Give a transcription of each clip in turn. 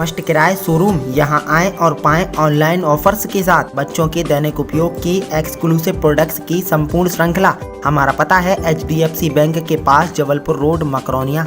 First किराए showroom. यहां आएं और पाएं ऑनलाइन ऑफर्स के साथ बच्चों के दैनिक उपयोग की एक्सक्लूसिव प्रोडक्ट्स की संपूर्ण श्रृंखला। हमारा पता है HDFC बैंक के पास, जबलपुर रोड, मकरौनिया।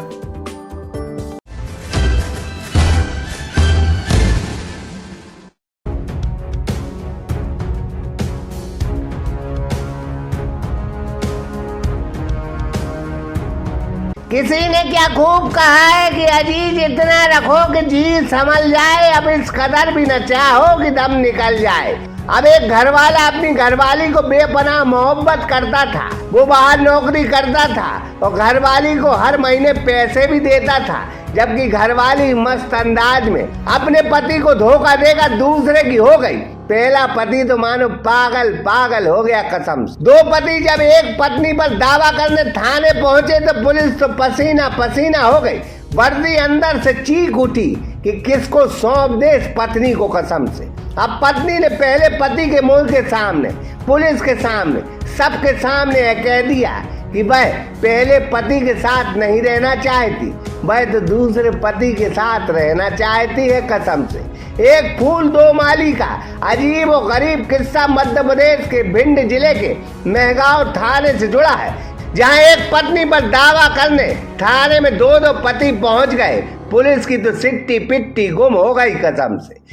किसी ने क्या खूब कहा है कि अजीज इतना रखो कि जी संभल जाए, अब इस कदर भी न चाहो कि दम निकल जाए। अब एक घरवाला अपनी घरवाली को बेपनाह मोहब्बत करता था। वो बाहर नौकरी करता था और घरवाली को हर महीने पैसे भी देता था, जबकि घरवाली मस्त अंदाज में अपने पति को धोखा देकर दूसरे की हो गई। पहला पति तो मानो पागल हो गया कसम से। दो पति जब एक पत्नी पर दावा करने थाने पहुंचे तो पुलिस तो पसीना पसीना हो गई। वर्दी अंदर से चीख उठी कि किसको सौंप दे इस पत्नी को कसम से। अब पत्नी ने पहले पति के मुंह के सामने, पुलिस के सामने, सबके सामने कह दिया कि वह पहले पति के साथ नहीं रहना चाहती, वह तो दूसरे पति के साथ रहना चाहती है कसम से। एक फूल दो माली का अजीब और गरीब किस्सा मध्य प्रदेश के भिंड जिले के मेहगांव थाने से जुड़ा है, जहां एक पत्नी पर दावा करने थाने में दो पति पहुंच गए। पुलिस की तो सिट्टी पिट्टी गुम हो गई कसम से।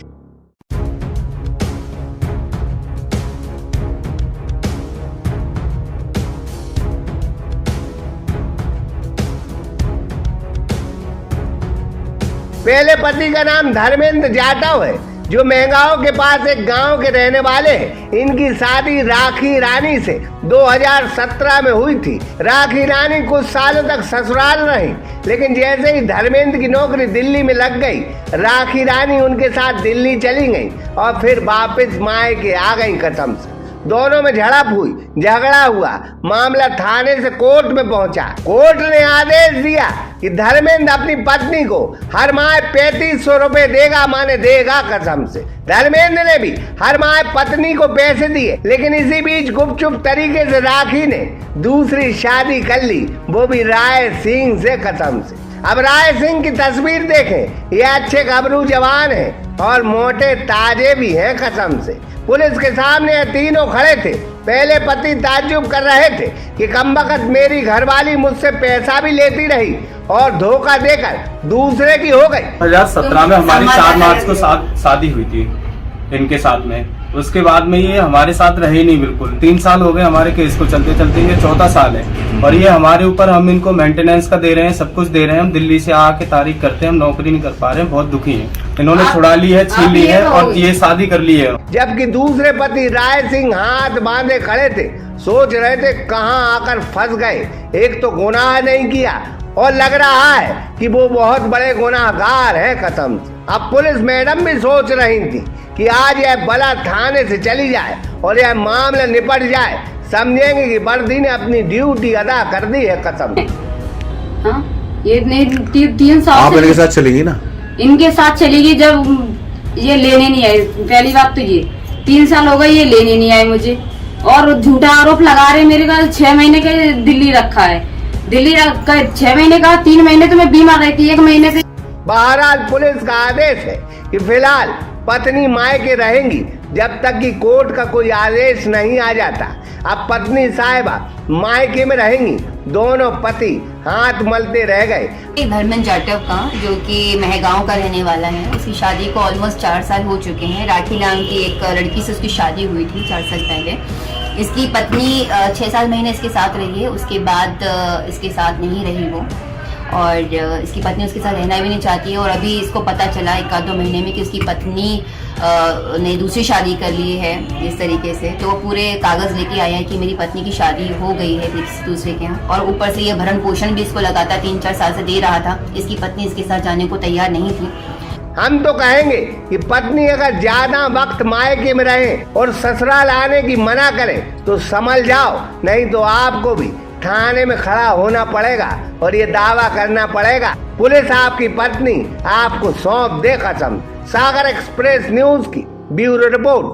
पहले पति का नाम धर्मेंद्र जाटव है, जो मेहगांव के पास एक गांव के रहने वाले हैं। इनकी शादी राखी रानी से 2017 में हुई थी। राखी रानी कुछ सालों तक ससुराल रही, लेकिन जैसे ही धर्मेंद्र की नौकरी दिल्ली में लग गई, राखी रानी उनके साथ दिल्ली चली गई और फिर वापस मायके आ गई कसम से। दोनों में झड़प हुई, झगड़ा हुआ, मामला थाने से कोर्ट में पहुंचा। कोर्ट ने आदेश दिया कि धर्मेंद्र अपनी पत्नी को हर माह 3500 रुपए देगा, माने देगा कसम से। धर्मेंद्र ने भी हर माह पत्नी को पैसे दिए, लेकिन इसी बीच गुपचुप तरीके से राखी ने दूसरी शादी कर ली, वो भी राय सिंह से कसम से। अब राय सिंह की तस्वीर देखें, ये अच्छे गबरू जवान हैं और मोटे ताजे भी हैं कसम से। पुलिस के सामने ये तीनों खड़े थे। पहले पति ताज्जुब कर रहे थे कि कमबख्त मेरी घरवाली मुझसे पैसा भी लेती रही और धोखा देकर दूसरे की हो गई। 2017 में हमारी 4 मार्च को शादी हुई थी इनके साथ में। उसके बाद में ये हमारे साथ रहे नहीं बिल्कुल। 3 साल हो गए हमारे केस को चलते चलते, ये 4था साल है और ये हमारे ऊपर, हम इनको मेंटेनेंस का दे रहे हैं, सब कुछ दे रहे हैं। हम दिल्ली से आके तारीख करते हैं, हम नौकरी नहीं कर पा रहे हैं, बहुत दुखी हैं। इन्होंने छुड़ा ली है, छीन ली है और ये शादी कर ली है। जबकि दूसरे पति राय सिंह हाथ बांधे खड़े थे, सोच रहे थे कहाँ आकर फंस गए। एक तो गुनाह नहीं किया और लग रहा है कि वो बहुत बड़े गुनाहगार है कसम से। अब पुलिस मैडम भी सोच रही थी कि आज यह बला थाने से चली जाए और यह मामला निपट जाए, समझेंगे कि वर्दी ने अपनी ड्यूटी अदा कर दी है कसम। हाँ, ये 3 साल आप इनके साथ चलेगी ना? इनके साथ चलेगी जब ये लेने नहीं आए। पहली बात तो ये 3 साल हो गए ये लेने नहीं आए मुझे, और झूठा आरोप लगा रहे मेरे का 6 महीने के दिल्ली रखा है। दिल्ली रखा 6 महीने का, 3 महीने तो मैं बीमार रहती, 1 महीने से। बहरहाल पुलिस का आदेश है कि फिलहाल पत्नी मायके रहेंगी जब तक कि कोर्ट का कोई आदेश नहीं आ जाता। अब पत्नी साहिबा मायके में रहेंगी। दोनों पति हाथ मलते रह गए। धर्मेंद्र जाटव का, जो कि मेहगांव का रहने वाला है, उसकी शादी को ऑलमोस्ट 4 साल हो चुके हैं। राखी नाम की एक लड़की से उसकी शादी हुई थी 4 साल पहले। इसकी पत्नी 6-7 महीने इसके साथ रही है, उसके बाद इसके साथ नहीं रही वो, और इसकी पत्नी उसके साथ रहना भी नहीं चाहती है। और अभी इसको पता चला 1-2 महीने में कि उसकी पत्नी ने दूसरी शादी कर ली है इस तरीके से। तो वो पूरे कागज लेके आए हैं कि मेरी पत्नी की शादी हो गई है दूसरे के यहाँ, और ऊपर से ये भरण पोषण भी इसको लगातार 3-4 साल से दे रहा था। इसकी पत्नी इसके साथ जाने को तैयार नहीं थी। हम तो कहेंगे कि पत्नी अगर ज्यादा वक्त मायके में रहे और ससुराल आने की मना करे तो संभल जाओ, नहीं तो आपको भी थाने में खड़ा होना पड़ेगा और ये दावा करना पड़ेगा पुलिस आपकी पत्नी आपको सौंप दे कसम। सागर एक्सप्रेस न्यूज की ब्यूरो रिपोर्ट।